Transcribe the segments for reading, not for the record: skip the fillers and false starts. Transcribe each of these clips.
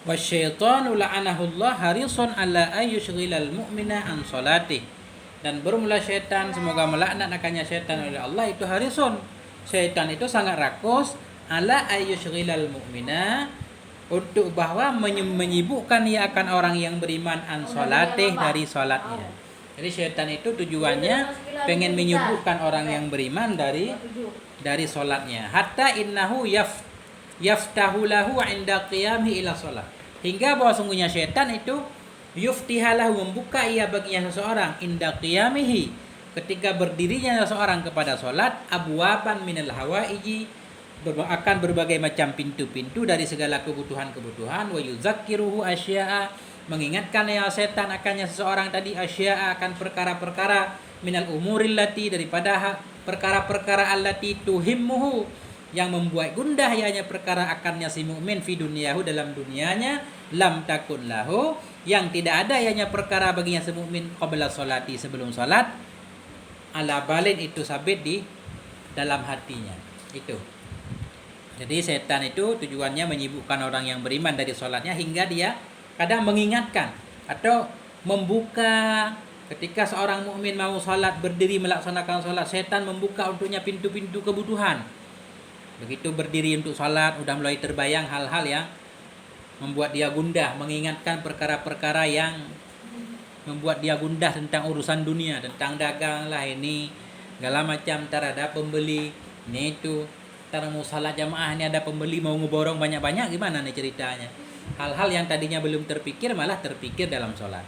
Wasyaitanu la'anahullah harisun ala ayyushghilal mu'mina an salatih. Dan bermula syaitan, semoga melaknat akannya syaitan oleh Allah, itu harisun. Syaitan itu sangat rakus ala ayyushghilal mu'mina, untuk bahwa menyibukkan ia akan orang yang beriman an salatih, dari salatnya. Jadi syaitan itu tujuannya pengen menyibukkan orang yang beriman dari salatnya. Hatta innahu yaftahu lahu 'inda qiyamihi ila salat. Hingga bahwa sungguhnya syaitan itu yuftihalahu, membuka ia baginya seseorang, inda qiyamihi, ketika berdirinya seseorang kepada salat, abwaban minal hawaiji, akan berbagai macam pintu-pintu dari segala kebutuhan-kebutuhan, wa yuzakkiruhu asya'a, mengingatkan ya setan akannya seseorang tadi, asya'a, akan perkara-perkara, minal umuril lati, daripada perkara-perkara allati tuhimmuhu, yang membuat gundah ianya perkara akannya si mukmin fi dunyahu, dalam dunianya, lam takun lahu, yang tidak ada ianya perkara baginya si mukmin qabla salati, sebelum salat, ala balin, itu sabit di dalam hatinya. Itu. Jadi setan itu tujuannya menyibukkan orang yang beriman dari salatnya, hingga dia kadang mengingatkan atau membuka ketika seorang mukmin mau salat, berdiri melaksanakan salat, setan membuka untuknya pintu-pintu kebutuhan. Begitu berdiri untuk salat, udah mulai terbayang hal-hal yang membuat dia gundah, mengingatkan perkara-perkara yang membuat dia gundah tentang urusan dunia, tentang dagang lah ini, segala macam, ntar ada pembeli, ini itu, ntar mau salat jamaah, ini ada pembeli mau ngeborong banyak-banyak, gimana nih ceritanya. Hal-hal yang tadinya belum terpikir, malah terpikir dalam salat.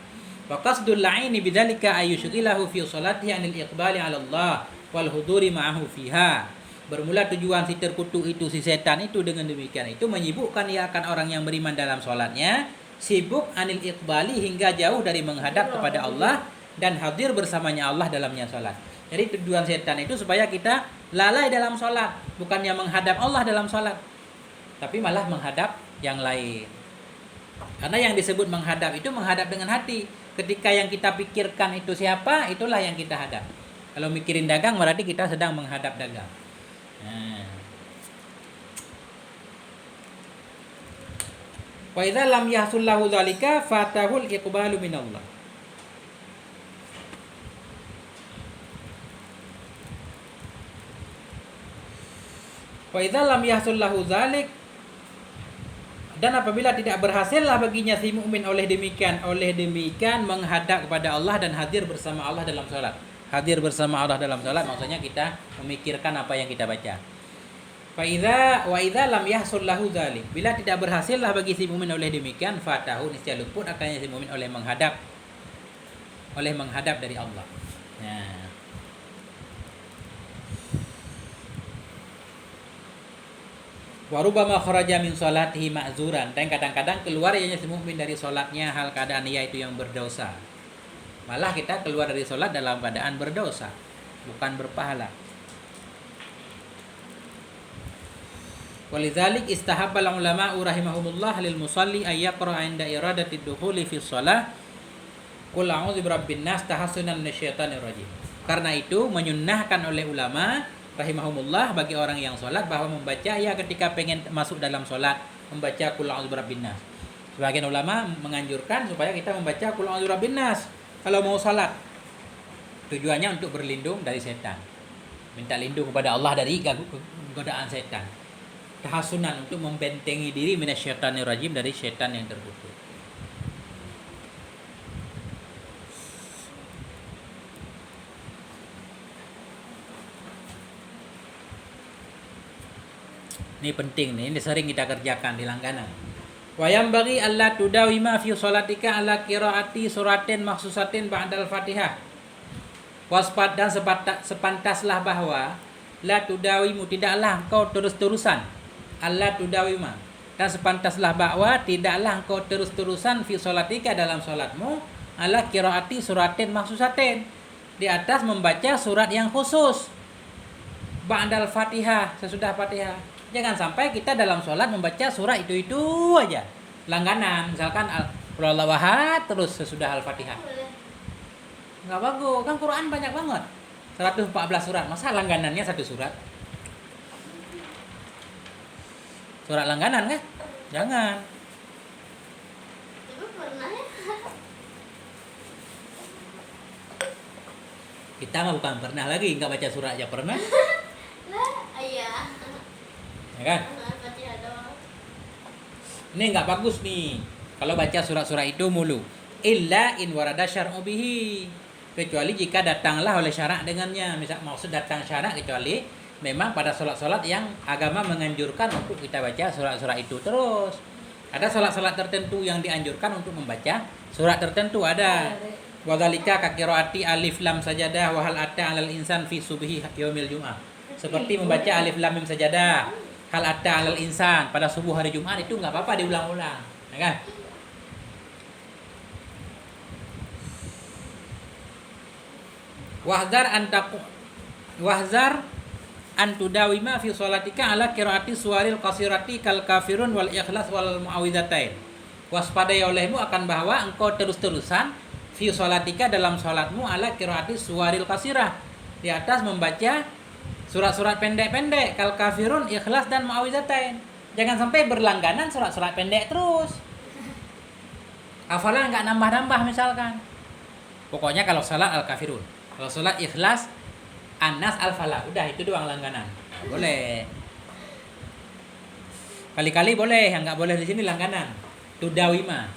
Wa qasdul la'ini bidzalika ayyushghilahu fi sholatihi 'anil iqbali 'ala Allah wal huduri ma'ahu fiha. Bermula tujuan si terkutuk itu, si setan itu, dengan demikian itu menyibukkan ia akan orang yang beriman dalam sholatnya, sibuk anil iqbali, hingga jauh dari menghadap kepada Allah dan hadir bersamanya Allah dalamnya sholat. Jadi tujuan setan itu supaya kita lalai dalam sholat, bukannya menghadap Allah dalam sholat, tapi malah menghadap yang lain. Karena yang disebut menghadap itu menghadap dengan hati. Ketika yang kita pikirkan itu siapa, itulah yang kita hadap. Kalau mikirin dagang, berarti kita sedang menghadap dagang. Wa idza lam yahsul lahu dzalika fatahul iqbalu minallah. Wa idza lam yahsul lahu dzalik, dan apabila tidak berhasillah baginya si mukmin oleh demikian menghadap kepada Allah dan hadir bersama Allah dalam salat. Hadir bersama Allah dalam salat maksudnya kita memikirkan apa yang kita baca. Wa idza lam yahsul lahu dzalik, bila tidak berhasillah bagi si mukmin oleh demikian, fatahu, niscaya luput akannya si mukmin oleh menghadap dari Allah. Nah, wa rubbama kharaja min salatihi ma'zuran, dan kadang-kadang keluar ianya si mukmin dari salatnya hal keadaan ia itu yang berdosa. Malah kita keluar dari sholat dalam keadaan berdosa, bukan berpahala. Walidzalik istahabbal ulama rahimahumullah lil musalli ay yaqra 'inda iradati dukhuli fi shalah qul a'udzu birabbin nas tahassunan minasyaitonir rajim. Karena itu menyunnahkan oleh ulama rahimahumullah bagi orang yang sholat bahwa membaca ya ketika pengen masuk dalam sholat, membaca qul a'udzu birabbin nas. Sebagian ulama menganjurkan supaya kita membaca qul a'udzu birabbin nas kalau mau salat, tujuannya untuk berlindung dari setan, minta lindung kepada Allah dari godaan setan, tahasunan, untuk membentengi diri minasyaitonir rajim, dari setan yang terkutuk. Ini penting nih, ini sering kita kerjakan di langganan. Wayam bagi Allah tudawima fi sholatika ala qiraati suratin maksusatin ba'dal Fatihah. Waspat, dan sepantaslah bahwa la tudawimu, tidaklah engkau terus-terusan, Allah tudawima, dan sepantaslah bahwa tidaklah engkau terus-terusan fi sholatika, dalam sholatmu, ala qiraati suratin maksusatin, di atas membaca surat yang khusus, ba'dal Fatihah, sesudah Fatihah. Jangan sampai kita dalam sholat membaca surat itu aja, langganan, misalkan Qul huwallahu ahad terus sesudah Al-Fatihah. Nggak bagus, kan Quran banyak banget, 114 surat, masa langganannya satu surat? Surat langganan kan? Jangan. Kita mah bukan pernah lagi, nggak baca surah aja pernah, Lah, iya. ya kan? Fatihah doang. Ini nggak bagus nih kalau baca surah-surah itu mulu. Illa in warada syar'u bihi. Kecuali jika datanglah oleh syarak dengannya. Misal maksud datang syarak kecuali memang pada sholat-sholat yang agama menganjurkan untuk kita baca surah-surah itu terus. Ada sholat-sholat tertentu yang dianjurkan untuk membaca surat tertentu ada. Wadhalika kakiraati alif lam sajadah wahal ata alal insan fi subhi yaumil jum'ah. Seperti membaca alif lam mim sajadah, hal ata alal insan pada subuh hari Jumat itu nggak apa-apa diulang-ulang, ya kan? Wahzar antudawima fi sholatika ala qiraati suwaril qasirati kal kafirun wal ikhlas wal muawwidzatain. Waspadai olehmu akan bahwa engkau terus-terusan fi sholatika dalam sholatmu ala qiraati suwaril qasirah, di atas membaca surat-surat pendek-pendek kal kafirun, ikhlas dan muawwidzatain. Jangan sampai berlangganan surat-surat pendek terus. Hafalan nggak nambah-nambah misalkan. Pokoknya kalau salat al kafirun, kalau salat ikhlas Anas al-Falah, udah itu doang langganan. Nggak boleh. Kali-kali boleh, yang nggak boleh di sini langganan. Tudawima,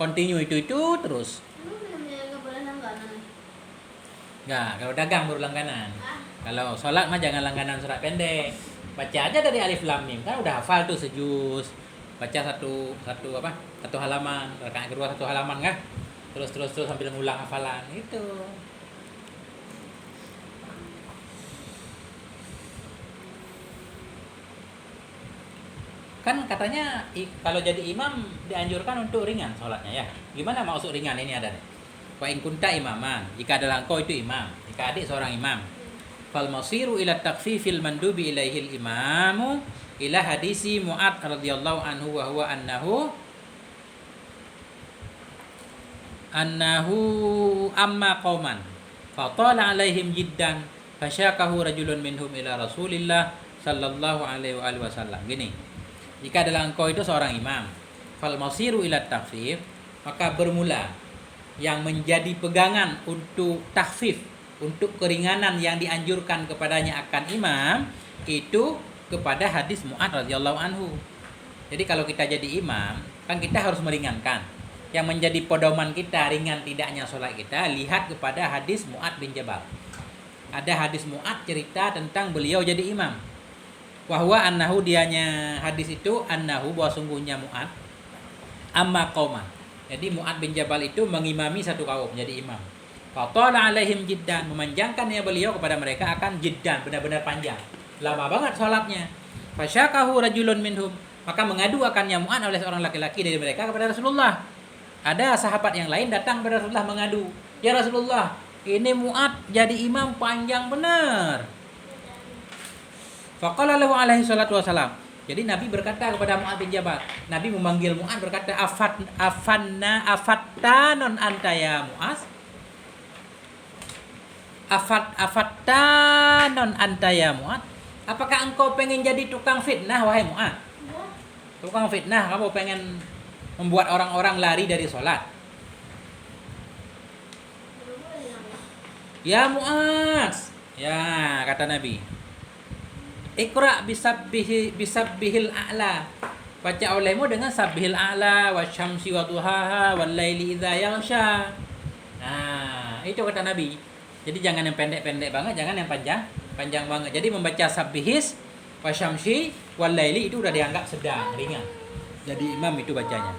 continue itu terus. Nggak boleh langganan. Nggak, kalau dagang baru langganan. Kalau sholat mah jangan langganan surat pendek. Baca aja dari alif lam mim, kan udah hafal tuh sejus. Baca satu halaman, rakaat kedua satu halaman kan? Terus sambil ngulang hafalan itu. Kan katanya kalau jadi imam dianjurkan untuk ringan sholatnya ya. Gimana maksud ringan ini ada? Wa in kunta imaman, jika adalah engkau itu imam, jika adik seorang imam. Fal masiru ila takfifil mandubi ilaihil imamu ila hadisi Mu'ad radhiyallahu anhu wa huwa annahu amma qauman fatala alaihim jiddan fasyakahu rajulun minhum ila Rasulillah sallallahu alaihi wasallam. Gini, jika adalah engkau itu seorang imam, fal masiru ila takhfif, maka bermula yang menjadi pegangan untuk takhfif, untuk keringanan yang dianjurkan kepadanya akan imam itu kepada hadis Mu'ad radhiyallahu anhu. Jadi kalau kita jadi imam, kan kita harus meringankan. Yang menjadi pedoman kita ringan tidaknya sholat kita, lihat kepada hadis Mu'ad bin Jabal. Ada hadis Mu'ad cerita tentang beliau jadi imam. Wahwa annahu, dianya hadis itu annahu, bahwa sungguhnya Mu'ad amma qauman. Jadi Mu'ad bin Jabal itu mengimami satu kaum jadi imam. Fatala alaihim jiddan, memanjangkannya beliau kepada mereka akan jiddan, benar-benar panjang. Lama banget sholatnya. Fasyakahu rajulun minhum, maka mengadu akannya Mu'ad oleh seorang laki-laki dari mereka kepada Rasulullah. Ada sahabat yang lain datang kepada Rasulullah mengadu, ya Rasulullah, ini Mu'ad jadi imam panjang benar. Faqala lahu alaihi salatu wasalam. Jadi Nabi berkata kepada Mu'ad bin Jabal, Nabi memanggil Mu'ad berkata, afattanon anta ya Mu'az. Afattanon anta ya Mu'ad. Apakah engkau pengen jadi tukang fitnah wahai Mu'ad? Tukang fitnah, kamu pengen membuat orang-orang lari dari sholat. Ya Mu'az, ya kata Nabi, Iqra bisabbihil a'la, baca olehmu dengan sabbihil a'la wasyamsi wa duhaha wal laili idza yaghsha. Nah, itu kata Nabi. Jadi jangan yang pendek-pendek banget, jangan yang panjang banget. Jadi membaca sabbihis wasyamsi wal laili itu udah dianggap sedang, ringan. Jadi imam itu bacanya.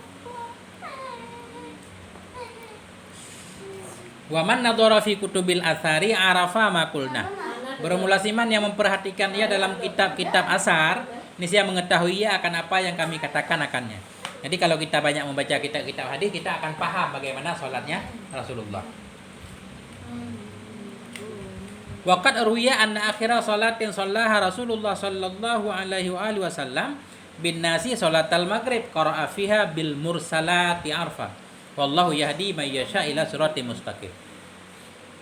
Wa man nadhara fi kutubil athari arafa ma qulna. Bermula siman yang memperhatikan ia dalam kitab-kitab asar, niscaya mengetahui ia akan apa yang kami katakan akannya. Jadi kalau kita banyak membaca kitab-kitab hadis, kita akan paham bagaimana sholatnya Rasulullah. Waqad ruwiya anna akhira sholatin shallaha Rasulullah sallallahu alaihi wasallam bin nasi sholatal maghrib qara'a fiha bil mursalati arfa. Wallahu yahdi may yasha ila siratal mustaqim.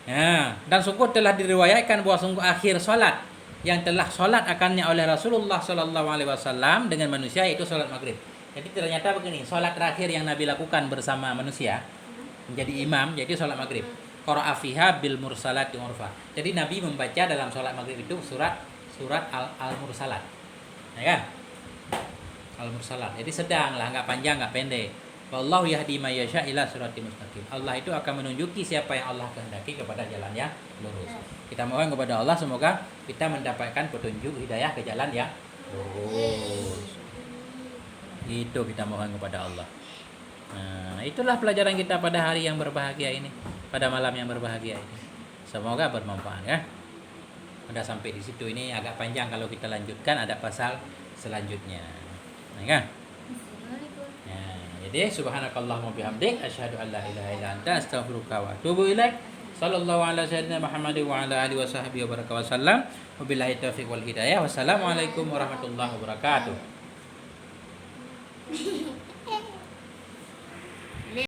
Ya, dan sungguh telah diriwayatkan bahwa sungguh akhir salat yang telah salat akannya oleh Rasulullah sallallahu alaihi wasallam dengan manusia yaitu salat maghrib. Jadi ternyata begini, salat terakhir yang Nabi lakukan bersama manusia menjadi imam yaitu salat maghrib. qara'a fiha bil mursalati urfa. Jadi Nabi membaca dalam sholat maghrib itu surat al-mursalat. Ya kan? Al-mursalat. Jadi sedang lah, nggak panjang, nggak pendek. Wallahu yahdi may yasha ila siratal mustaqim. Allah itu akan menunjuki siapa yang Allah kehendaki kepada jalan yang lurus. Kita mohon kepada Allah semoga kita mendapatkan petunjuk hidayah ke jalan yang lurus. Itu kita mohon kepada Allah. Nah, itulah pelajaran kita pada hari yang berbahagia ini, pada malam yang berbahagia ini. Semoga bermanfaat ya. Udah sampai di situ, ini agak panjang kalau kita lanjutkan, ada pasal selanjutnya. Nah, kan? Jadi subhanakallahumma bihamdik asyhadu an la ilaha illa anta astaghfiruka wa atubu ilaik. Sallallahu ala sayyidina Muhammad wa ala alihi wa sahbihi wa baraka wa sallam. Wabillahi taufiq wal hidayah. Wassalamualaikum warahmatullahi wabarakatuh.